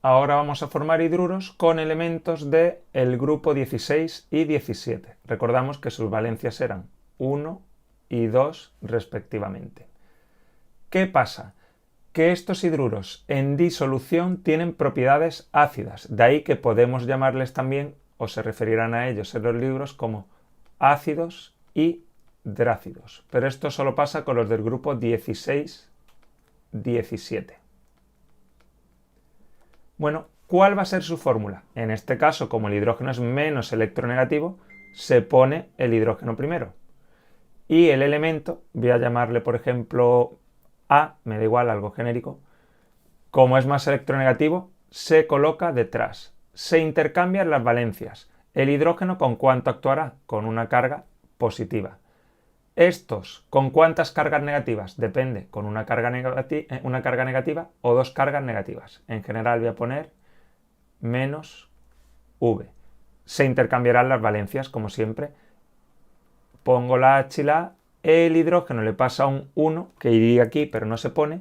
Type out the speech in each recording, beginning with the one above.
Ahora vamos a formar hidruros con elementos del grupo 16 y 17. Recordamos que sus valencias eran 1 y 2 respectivamente. ¿Qué pasa? Que estos hidruros en disolución tienen propiedades ácidas, de ahí que podemos llamarles también, o se referirán a ellos en los libros, como ácidos y drácidos. Pero esto solo pasa con los del grupo 16-17. Bueno, ¿cuál va a ser su fórmula? En este caso, como el hidrógeno es menos electronegativo, se pone el hidrógeno primero. Y el elemento, voy a llamarle por ejemplo A, me da igual, algo genérico, como es más electronegativo, se coloca detrás. Se intercambian las valencias. El hidrógeno, ¿con cuánto actuará? Con una carga positiva. Estos, ¿con cuántas cargas negativas? Depende, con una carga negativa o dos cargas negativas. En general voy a poner menos V. Se intercambiarán las valencias, como siempre. Pongo la H y la A. El hidrógeno le pasa un 1, que iría aquí, pero no se pone.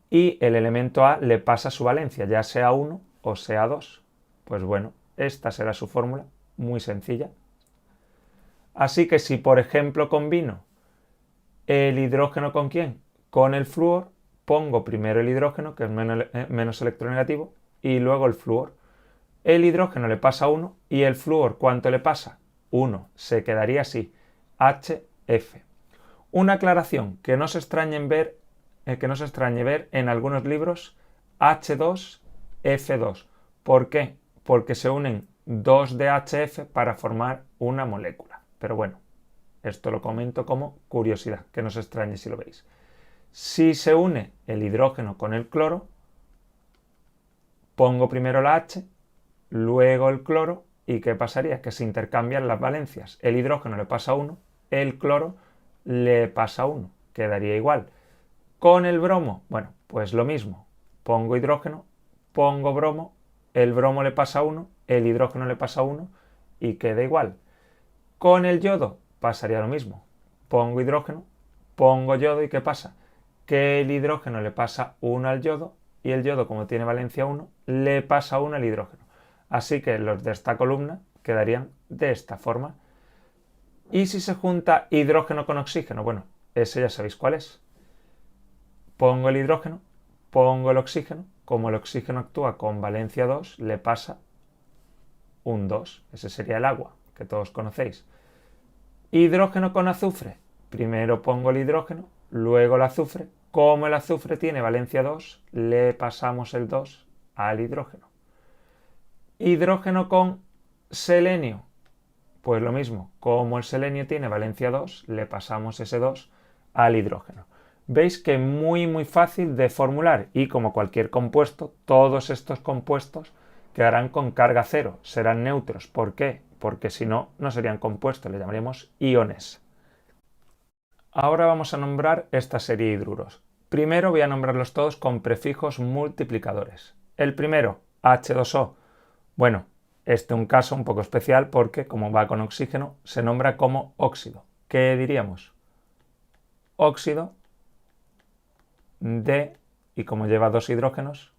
Y el elemento A le pasa su valencia, ya sea 1 o sea 2. Pues bueno, esta será su fórmula, muy sencilla. Así que si, por ejemplo, combino el hidrógeno ¿con quién? Con el flúor, pongo primero el hidrógeno, que es menos electronegativo, y luego el flúor. El hidrógeno le pasa 1 y el flúor, ¿cuánto le pasa? 1. Se quedaría así, HF. Una aclaración, que no se extrañe ver en algunos libros H2F2. ¿Por qué? Porque se unen dos de HF para formar una molécula. Pero bueno, esto lo comento como curiosidad, que no se extrañe si lo veis. Si se une el hidrógeno con el cloro, pongo primero la H, luego el cloro, ¿y qué pasaría? Que se intercambian las valencias. El hidrógeno le pasa 1, el cloro le pasa 1, quedaría igual. Con el bromo, bueno, pues lo mismo. Pongo hidrógeno, pongo bromo, el bromo le pasa 1, el hidrógeno le pasa 1 y queda igual. Con el yodo pasaría lo mismo. Pongo hidrógeno, pongo yodo y ¿qué pasa? Que el hidrógeno le pasa 1 al yodo y el yodo, como tiene valencia 1, le pasa 1 al hidrógeno. Así que los de esta columna quedarían de esta forma. ¿Y si se junta hidrógeno con oxígeno? Bueno, ese ya sabéis cuál es. Pongo el hidrógeno, pongo el oxígeno. Como el oxígeno actúa con valencia 2, le pasa un 2. Ese sería el agua, que todos conocéis. Hidrógeno con azufre. Primero pongo el hidrógeno, luego el azufre. Como el azufre tiene valencia 2, le pasamos el 2 al hidrógeno. Hidrógeno con selenio. Pues lo mismo, como el selenio tiene valencia 2, le pasamos ese 2 al hidrógeno. Veis que muy fácil de formular y como cualquier compuesto, todos estos compuestos quedarán con carga cero, serán neutros. ¿Por qué? Porque si no, no serían compuestos, le llamaríamos iones. Ahora vamos a nombrar esta serie de hidruros. Primero voy a nombrarlos todos con prefijos multiplicadores. El primero, H2O. Bueno, este es un caso un poco especial porque, como va con oxígeno, se nombra como óxido. ¿Qué diríamos? Óxido de, y como lleva dos hidrógenos,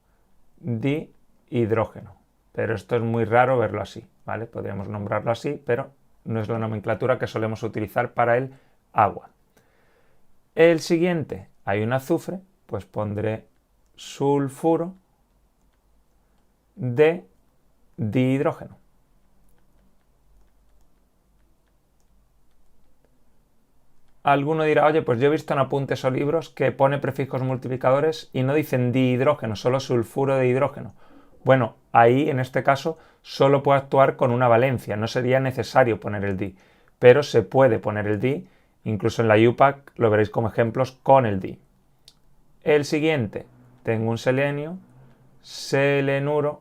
dihidrógeno. Pero esto es muy raro verlo así, ¿vale? Podríamos nombrarlo así, pero no es la nomenclatura que solemos utilizar para el agua. El siguiente, hay un azufre, pues pondré sulfuro de dihidrógeno. Alguno dirá, oye, pues yo he visto en apuntes o libros que pone prefijos multiplicadores y no dicen dihidrógeno, solo sulfuro de hidrógeno. Bueno, ahí en este caso solo puede actuar con una valencia, no sería necesario poner el di, pero se puede poner el di, incluso en la UPAC lo veréis como ejemplos con el di. El siguiente, tengo un selenio, selenuro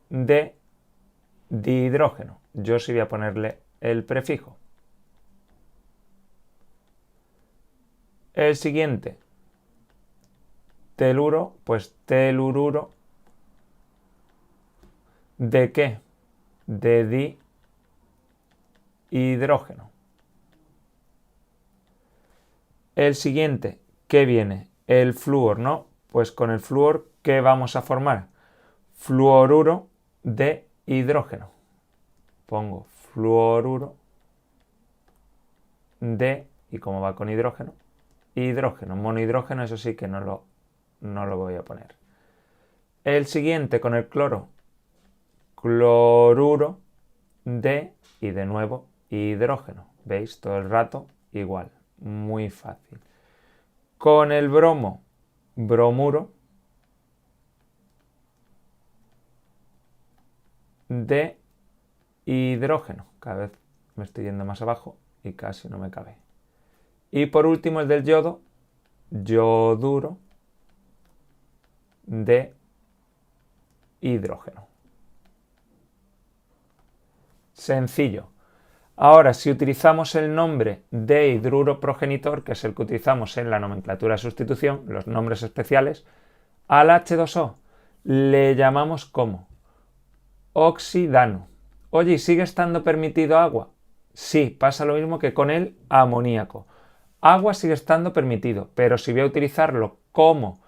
de dihidrógeno. Yo sí voy a ponerle el prefijo. El siguiente, teluro, pues telururo ¿de qué? De dihidrógeno. El siguiente, ¿qué viene? El flúor, ¿no? Pues con el flúor, ¿qué vamos a formar? Fluoruro de hidrógeno. Pongo fluoruro de, y como va con hidrógeno, hidrógeno, monohidrógeno, eso sí que no lo voy a poner. El siguiente con el cloro, cloruro de, y de nuevo, hidrógeno. ¿Veis? Todo el rato igual, muy fácil. Con el bromo, bromuro de hidrógeno. Cada vez me estoy yendo más abajo y casi no me cabe. Y por último el del yodo, yoduro de hidrógeno. Sencillo. Ahora, si utilizamos el nombre de hidruro progenitor, que es el que utilizamos en la nomenclatura de sustitución, los nombres especiales, al H2O le llamamos como oxidano. Oye, ¿y sigue estando permitido agua? Sí, pasa lo mismo que con el amoníaco. Agua sigue estando permitido, pero si voy a utilizarlo como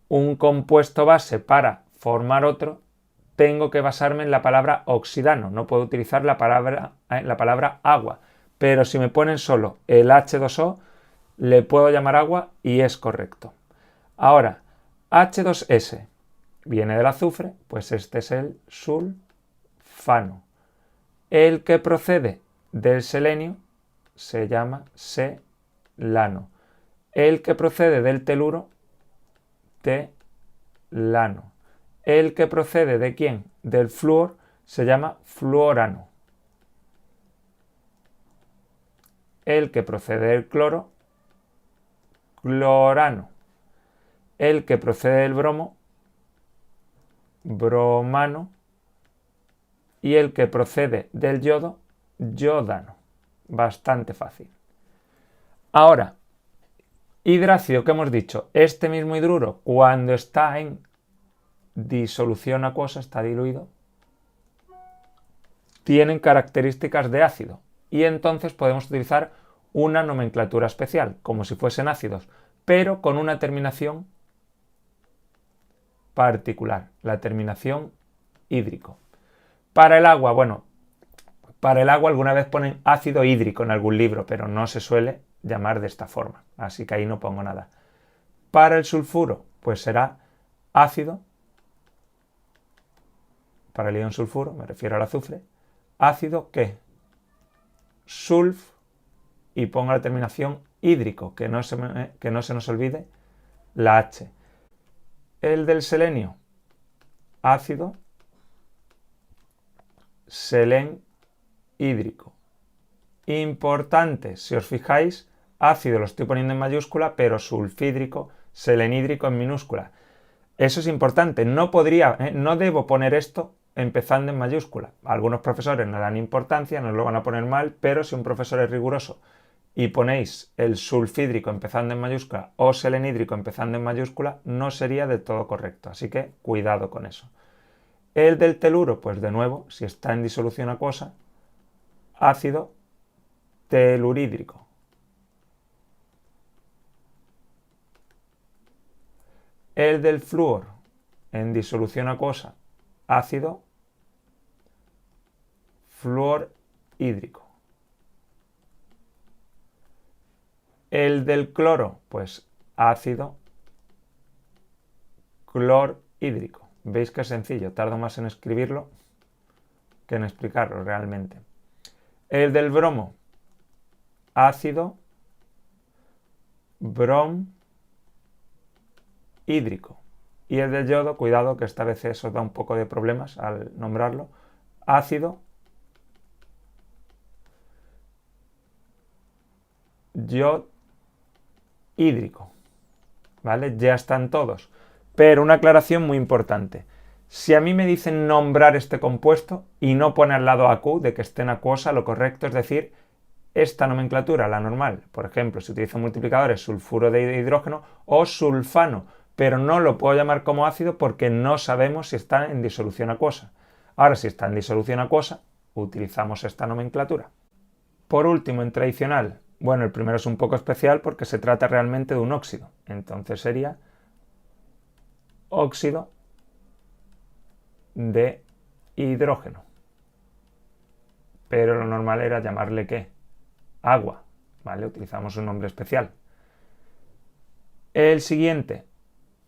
un compuesto base para formar otro, tengo que basarme en la palabra oxidano, no puedo utilizar la palabra agua. Pero si me ponen solo el H2O, le puedo llamar agua y es correcto. Ahora, H2S viene del azufre, pues este es el sulfano. El que procede del selenio se llama selano. El que procede del teluro, telano. El que procede ¿de quién? Del flúor se llama fluorano. El que procede del cloro, clorano. El que procede del bromo, bromano. Y el que procede del yodo, yodano. Bastante fácil. Ahora, hidrácido, ¿qué hemos dicho? Este mismo hidruro, cuando está en disolución acuosa, está diluido, tienen características de ácido y entonces podemos utilizar una nomenclatura especial, como si fuesen ácidos, pero con una terminación particular, la terminación hídrico. Para el agua, bueno, para el agua alguna vez ponen ácido hídrico en algún libro, pero no se suele llamar de esta forma, así que ahí no pongo nada. Para el sulfuro, pues será ácido. Para el ion sulfuro, me refiero al azufre, ácido ¿qué? Sulf, y pongo la terminación hídrico, que no se nos olvide la H. El del selenio, ácido selen hídrico. Importante, si os fijáis, ácido lo estoy poniendo en mayúscula, pero sulfhídrico, selenhídrico en minúscula. Eso es importante, no debo poner esto empezando en mayúscula. Algunos profesores no dan importancia, no lo van a poner mal, pero si un profesor es riguroso y ponéis el sulfhídrico empezando en mayúscula o selenhídrico empezando en mayúscula, no sería del todo correcto, así que cuidado con eso. El del teluro, pues de nuevo, si está en disolución acuosa, ácido telurídrico. El del flúor, en disolución acuosa, ácido fluorhídrico. El del cloro, pues ácido clorhídrico. Veis que es sencillo, tardo más en escribirlo que en explicarlo realmente. El del bromo, ácido bromhídrico. Y el del yodo, cuidado que esta vez eso da un poco de problemas al nombrarlo, ácido yodhídrico. ¿Vale? Ya están todos. Pero una aclaración muy importante. Si a mí me dicen nombrar este compuesto y no pone al lado AQ de que esté en acuosa, lo correcto es decir esta nomenclatura, la normal. Por ejemplo, si utilizo multiplicadores, sulfuro de hidrógeno o sulfano, pero no lo puedo llamar como ácido porque no sabemos si está en disolución acuosa. Ahora, si está en disolución acuosa, utilizamos esta nomenclatura. Por último, en tradicional, bueno, el primero es un poco especial porque se trata realmente de un óxido. Entonces sería óxido de hidrógeno. Pero lo normal era llamarle ¿qué? Agua, ¿vale? Utilizamos un nombre especial. El siguiente,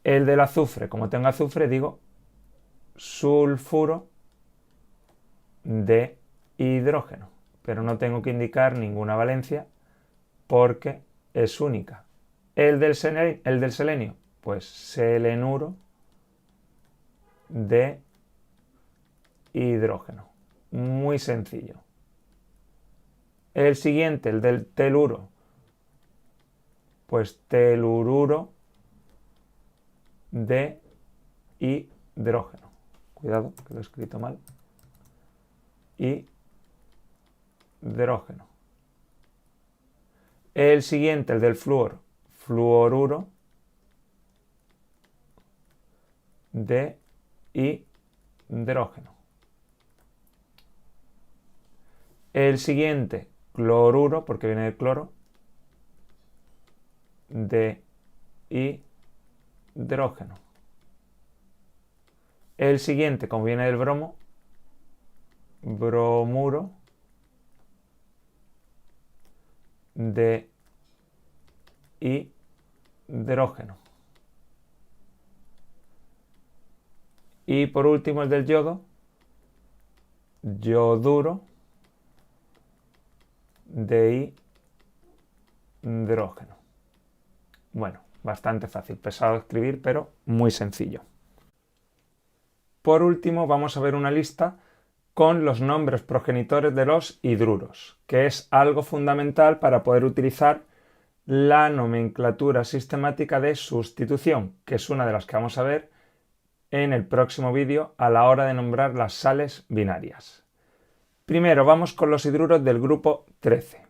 el del azufre. Como tengo azufre, digo sulfuro de hidrógeno. Pero no tengo que indicar ninguna valencia porque es única. El del selenio, pues selenuro de hidrógeno. Muy sencillo. El siguiente, el del teluro, pues telururo de hidrógeno. Cuidado, que lo he escrito mal. Hidrógeno. El siguiente, el del flúor, fluoruro de hidrógeno. El siguiente, cloruro, porque viene del cloro, de hidrógeno. El siguiente, como viene del bromo, bromuro de hidrógeno. Y por último el del yodo, yoduro de hidrógeno. Bueno, bastante fácil, pesado de escribir, pero muy sencillo. Por último, vamos a ver una lista con los nombres progenitores de los hidruros, que es algo fundamental para poder utilizar la nomenclatura sistemática de sustitución, que es una de las que vamos a ver en el próximo vídeo a la hora de nombrar las sales binarias. Primero vamos con los hidruros del grupo 13.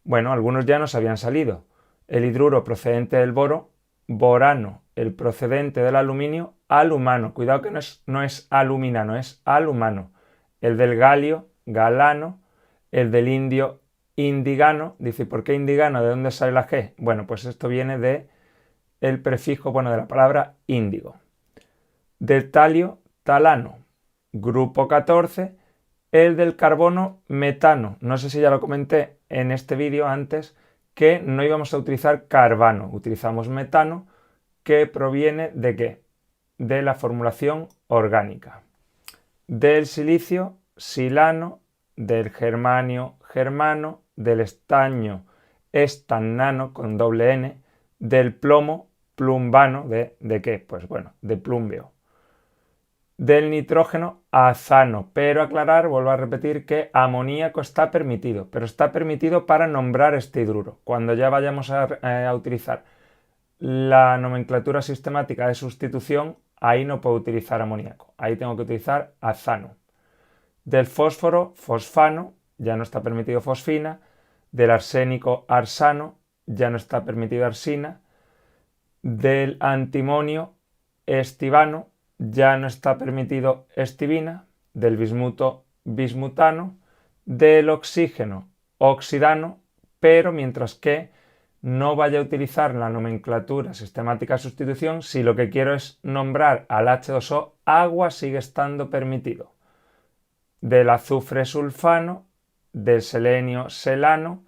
Bueno, algunos ya nos habían salido. El hidruro procedente del boro, borano, el procedente del aluminio, alumano. Cuidado que no es aluminano, es alumano. El del galio, galano. El del indio, indigano. Dice, ¿por qué indigano? ¿De dónde sale la G? Bueno, pues esto viene de el prefijo, de la palabra índigo. Del talio, talano. Grupo 14, el del carbono, metano. No sé si ya lo comenté en este vídeo antes, que no íbamos a utilizar carbano, utilizamos metano, que proviene ¿de qué? De la formulación orgánica. Del silicio, silano, del germanio, germano, del estaño, estannano con doble N, del plomo, plumbano, ¿de qué? Pues de plúmbeo. Del nitrógeno, azano, pero aclarar, vuelvo a repetir que amoníaco está permitido, pero está permitido para nombrar este hidruro. Cuando ya vayamos a utilizar la nomenclatura sistemática de sustitución, ahí no puedo utilizar amoníaco, ahí tengo que utilizar azano. Del fósforo, fosfano, ya no está permitido fosfina. Del arsénico, arsano, ya no está permitido arsina. Del antimonio, estivano, ya no está permitido estivina. Del bismuto, bismutano. Del oxígeno, oxidano, pero mientras que no vaya a utilizar la nomenclatura sistemática de sustitución, si lo que quiero es nombrar al H2O, agua sigue estando permitido. Del azufre sulfano, del selenio selano,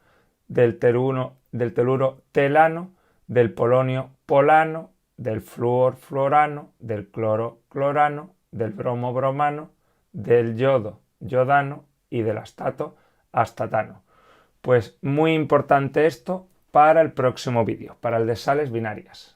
del teluro telano, del polonio polano, del flúor fluorano, del cloro clorano, del bromo bromano, del yodo yodano y del astato astatano. Pues muy importante esto para el próximo vídeo, para el de sales binarias.